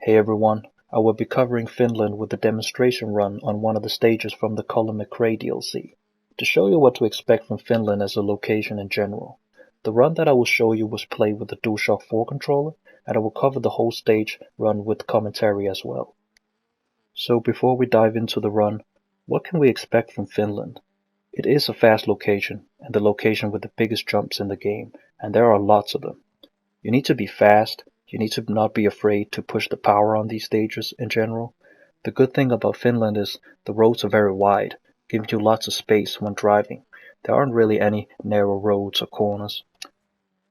Hey everyone, I will be covering Finland with a demonstration run on one of the stages from the Colin McRae DLC, to show you what to expect from Finland as a location in general. The run that I will show you was played with the Dualshock 4 controller, and I will cover the whole stage run with commentary as well. So before we dive into the run, what can we expect from Finland? It is a fast location, and the location with the biggest jumps in the game, and there are lots of them. You need to be fast. You need to not be afraid to push the power on these stages in general. The good thing about Finland is the roads are very wide, giving you lots of space when driving. There aren't really any narrow roads or corners.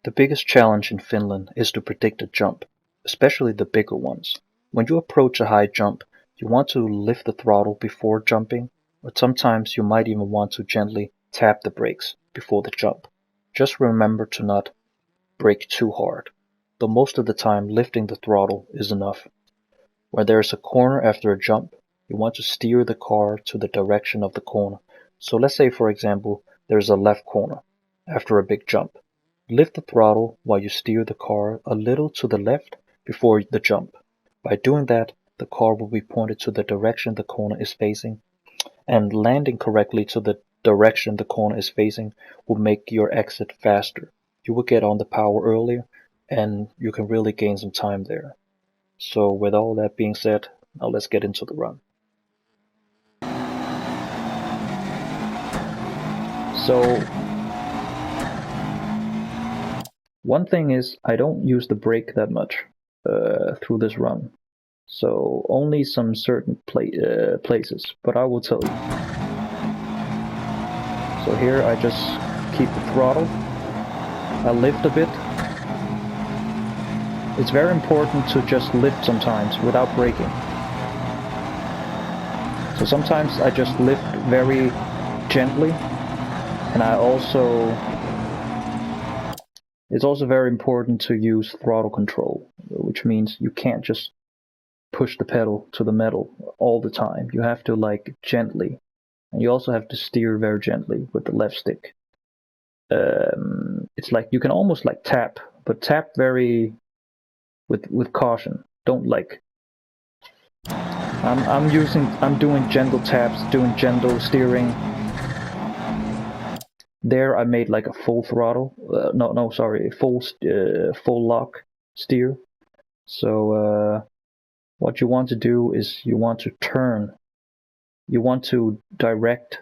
The biggest challenge in Finland is to predict a jump, especially the bigger ones. When you approach a high jump, you want to lift the throttle before jumping, or sometimes you might even want to gently tap the brakes before the jump. Just remember to not brake too hard, though most of the time lifting the throttle is enough. When there is a corner after a jump, you want to steer the car to the direction of the corner. So let's say, for example, there is a left corner after a big jump. Lift the throttle while you steer the car a little to the left before the jump. By doing that, the car will be pointed to the direction the corner is facing, and landing correctly to the direction the corner is facing will make your exit faster. You will get on the power earlier, and you can really gain some time there. So with all that being said, now let's get into the run. So one thing is, I don't use the brake that much through this run, so only some certain places, but I will tell you. So here I just keep the throttle, I lift a bit. It's very important to just lift sometimes without braking. So sometimes I just lift very gently, and it's also very important to use throttle control, which means you can't just push the pedal to the metal all the time. You have to gently, and you also have to steer very gently with the left stick. It's like you can almost tap, but tap very with caution. Don't I'm doing gentle taps, doing gentle steering. There I made a full throttle, full lock steer. So what you want to do is you want to direct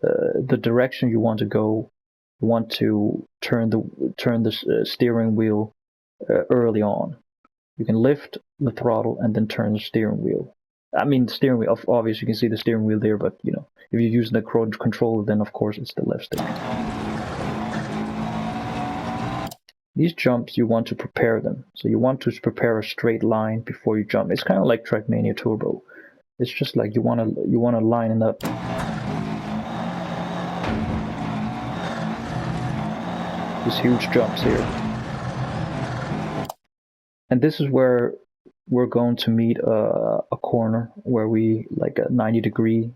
the direction you want to go. You want to turn the steering wheel early on. You can lift the throttle and then turn the steering wheel. I mean, the steering wheel, obviously you can see the steering wheel there, but if you're using the controller, then of course it's the left stick. These jumps, you want to prepare them. So you want to prepare a straight line before you jump. It's kind of like Trackmania Turbo. It's just you want to line it up. These huge jumps here. And this is where we're going to meet a corner where we a 90-degree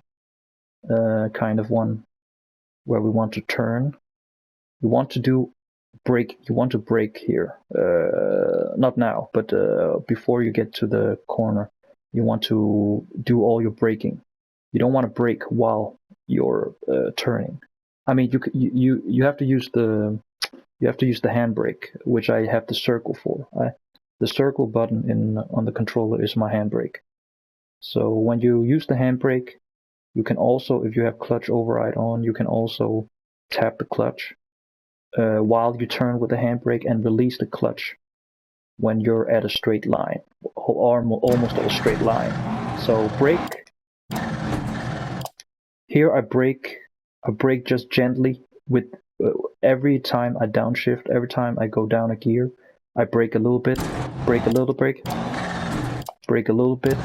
kind of one, where we want to turn. You want to brake here. Not now, but before you get to the corner, you want to do all your braking. You don't want to brake while you're turning. I mean, you have to use the handbrake, which I have the circle for. The circle button on the controller is my handbrake. So when you use the handbrake, you can also, if you have clutch override on, you can also tap the clutch while you turn with the handbrake and release the clutch when you're at a straight line, or almost at a straight line. So brake. Here I brake just gently with every time I downshift, every time I go down a gear, I brake a little bit, brake a little bit, brake a little bit,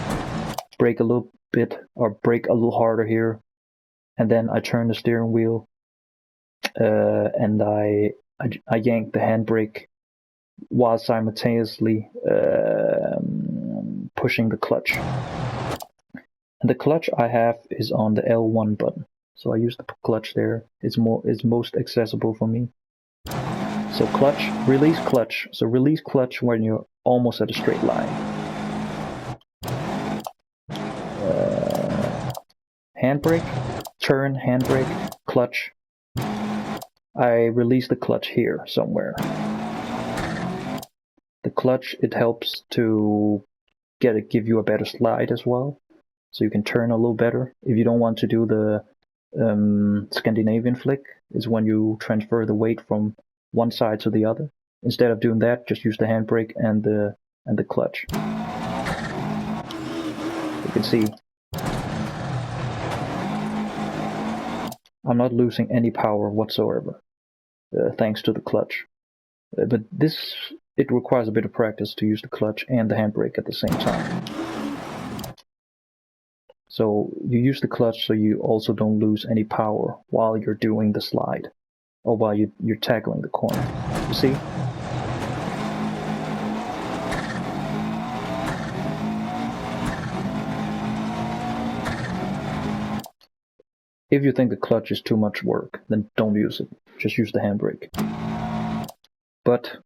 brake a little bit, or brake a little harder here, and then I turn the steering wheel, and I yank the handbrake while simultaneously pushing the clutch. And the clutch I have is on the L1 button, so I use the clutch there. It's most accessible for me. So clutch, release clutch. So release clutch when you're almost at a straight line. handbrake, turn, handbrake, clutch. I release the clutch here somewhere. The clutch, it helps to give you a better slide as well, so you can turn a little better. If you don't want to do the Scandinavian flick, is when you transfer the weight from one side to the other. Instead of doing that, just use the handbrake and the clutch. You can see I'm not losing any power whatsoever, thanks to the clutch. But this, it requires a bit of practice to use the clutch and the handbrake at the same time. So you use the clutch so you also don't lose any power while you're doing the slide, or while you're tackling the corner. You see? If you think the clutch is too much work, then don't use it. Just use the handbrake. But,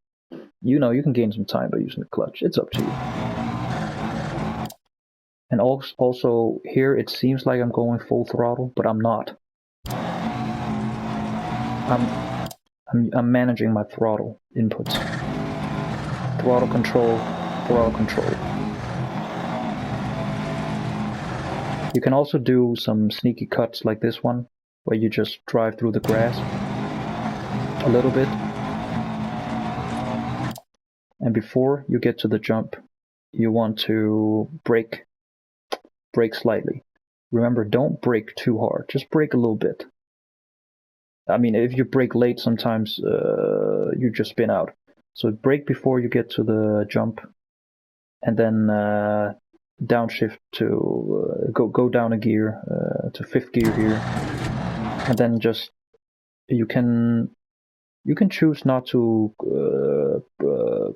you know, you can gain some time by using the clutch. It's up to you. And also, here it seems like I'm going full throttle, but I'm not. I'm managing my throttle inputs. Throttle control, throttle control. You can also do some sneaky cuts like this one, where you just drive through the grass a little bit. And before you get to the jump, you want to brake slightly. Remember, don't brake too hard, just brake a little bit. I mean, if you brake late, sometimes you just spin out. So brake before you get to the jump, and then downshift to go down a gear to 5th gear here, and then just you can choose not to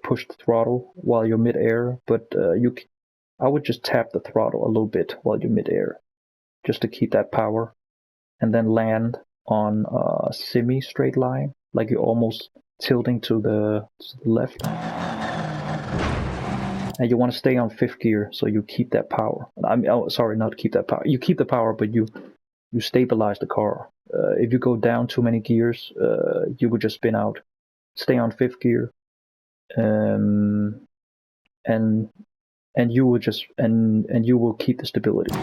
push the throttle while you're mid-air, but I would just tap the throttle a little bit while you're mid-air, just to keep that power, and then land on a semi-straight line, like you're almost tilting to the left. And you want to stay on 5th gear, so you keep that power. Sorry, not keep that power. You keep the power, but you stabilize the car. If you go down too many gears, you would just spin out. Stay on 5th gear, and you will just and you will keep the stability.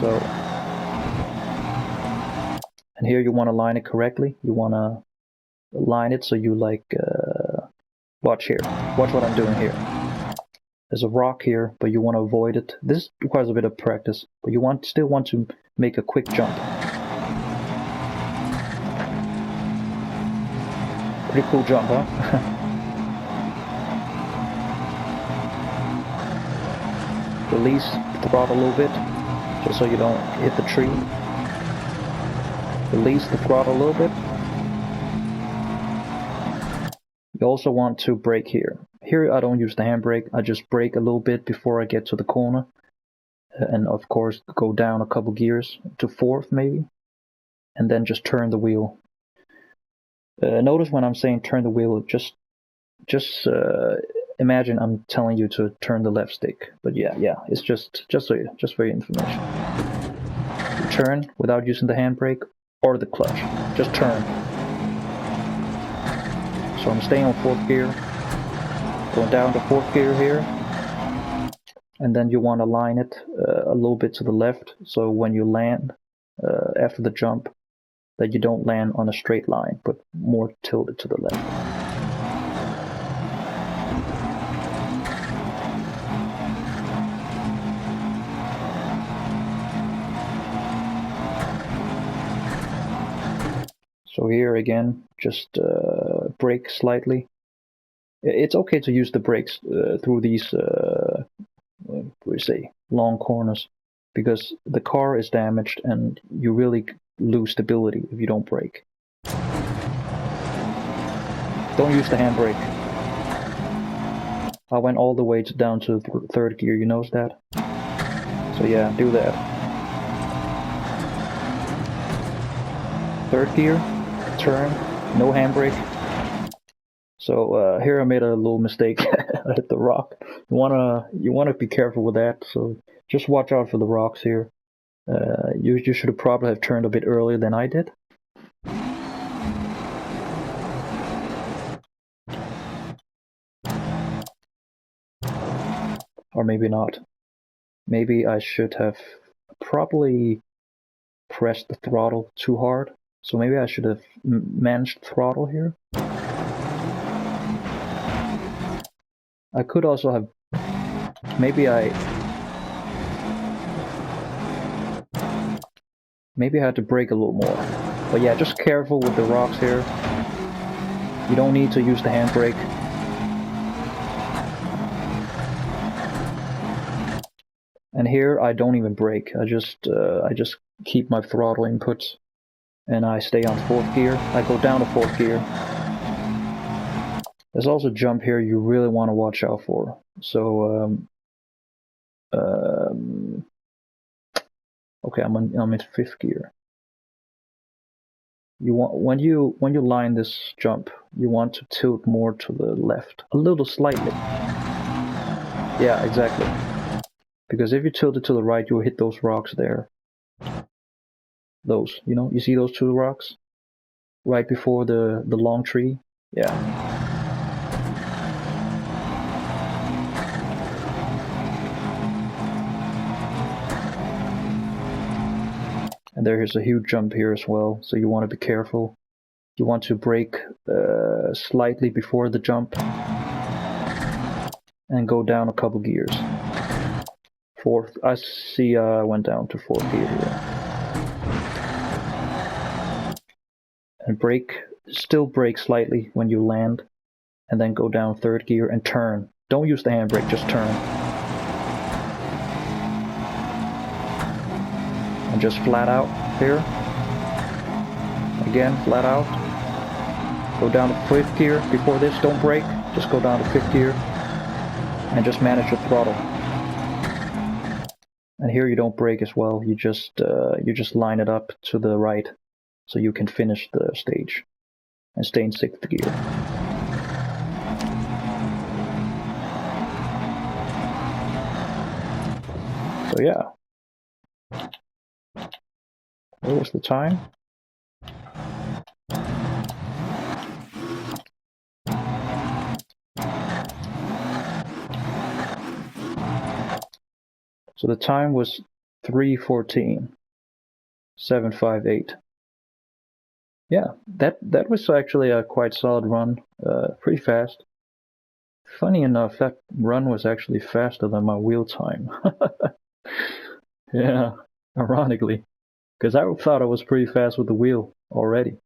So, and here you want to line it correctly. You want to line it so you like. Watch here. Watch what I'm doing here. There's a rock here, but you want to avoid it. This requires a bit of practice, but you still want to make a quick jump. Pretty cool jump, huh? Release the throttle a little bit, just so you don't hit the tree. Release the throttle a little bit. You also want to brake here. Here I don't use the handbrake, I just brake a little bit before I get to the corner. And of course go down a couple gears to 4th maybe. And then just turn the wheel. Notice when I'm saying turn the wheel, just imagine I'm telling you to turn the left stick. But yeah, it's just for your information. You turn without using the handbrake or the clutch. Just turn. So I'm staying on 4th gear, going down to 4th gear here, and then you want to line it a little bit to the left, so when you land after the jump, that you don't land on a straight line, but more tilted to the left. So here again, just brake slightly. It's okay to use the brakes through these, long corners, because the car is damaged and you really lose stability if you don't brake. Don't use the handbrake. I went all the way down to 3rd gear, you notice that? So yeah, do that. 3rd gear. Turn, no handbrake. So here I made a little mistake. I hit the rock. You wanna be careful with that. So Just watch out for the rocks here. You should have probably have turned a bit earlier than I did. Or maybe not. Maybe I should have probably pressed the throttle too hard. So maybe I should have managed throttle here. I could also have... Maybe I had to brake a little more. But yeah, just careful with the rocks here. You don't need to use the handbrake. And here I don't even brake. I just keep my throttle inputs, and I stay on 4th gear. I go down to 4th gear. There's also a jump here you really want to watch out for. So okay, I'm in 5th gear. You want when you line this jump, you want to tilt more to the left, a little slightly. Yeah, exactly. Because if you tilt it to the right, you'll hit those rocks there. Those, you see those 2 rocks? Right before the long tree? Yeah. And there's a huge jump here as well, so you want to be careful. You want to brake slightly before the jump and go down a couple gears. 4th, I see I went down to 4th gear here. And brake, still brake slightly when you land, and then go down 3rd gear and turn. Don't use the handbrake, just turn. And just flat out here. Again, flat out. Go down to 5th gear. Before this, don't brake, just go down to 5th gear and just manage your throttle. And here you don't brake as well, you just line it up to the right so you can finish the stage and stay in 6th gear. So yeah. What was the time? So the time was 3:14, 7:58. Yeah, that was actually a quite solid run, pretty fast. Funny enough, that run was actually faster than my wheel time. Yeah, ironically, because I thought I was pretty fast with the wheel already,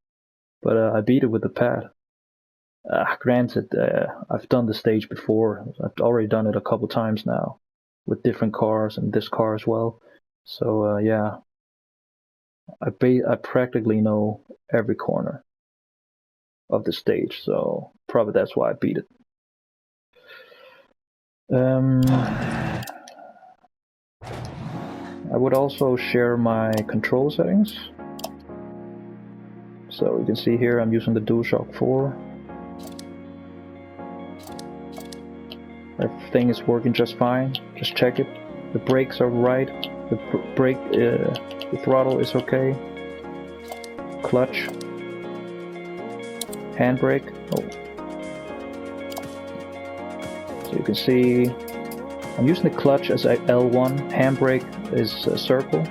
but I beat it with the pad. Granted, I've done the stage before. I've already done it a couple times now, with different cars and this car as well. So yeah, I practically know every corner of the stage, so probably that's why I beat it. I would also share my control settings. So you can see here I'm using the Dualshock 4. Everything is working just fine. Just check it. The brakes are right. The the throttle is okay. Clutch. Handbrake. Oh. So you can see I'm using the clutch as L1. Handbrake is circle.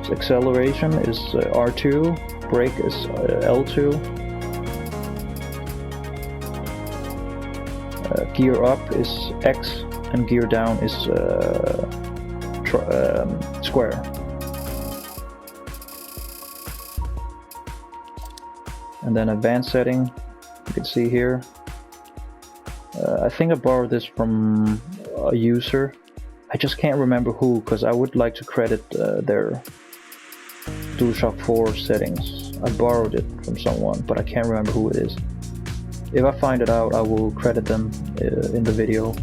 So acceleration is R2. Brake is L2. Gear up is X, and gear down is square. And then advanced setting, you can see here. I think I borrowed this from a user. I just can't remember who, because I would like to credit their Dualshock 4 settings. I borrowed it from someone, but I can't remember who it is. If I find it out, I will credit them in the video,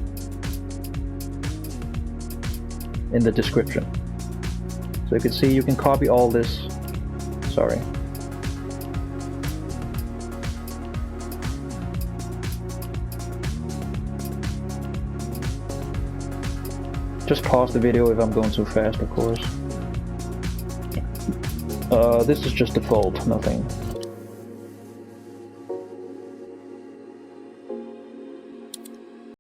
in the description. So you can see you can copy all this. Sorry. Just pause the video if I'm going too fast, of course. This is just default, nothing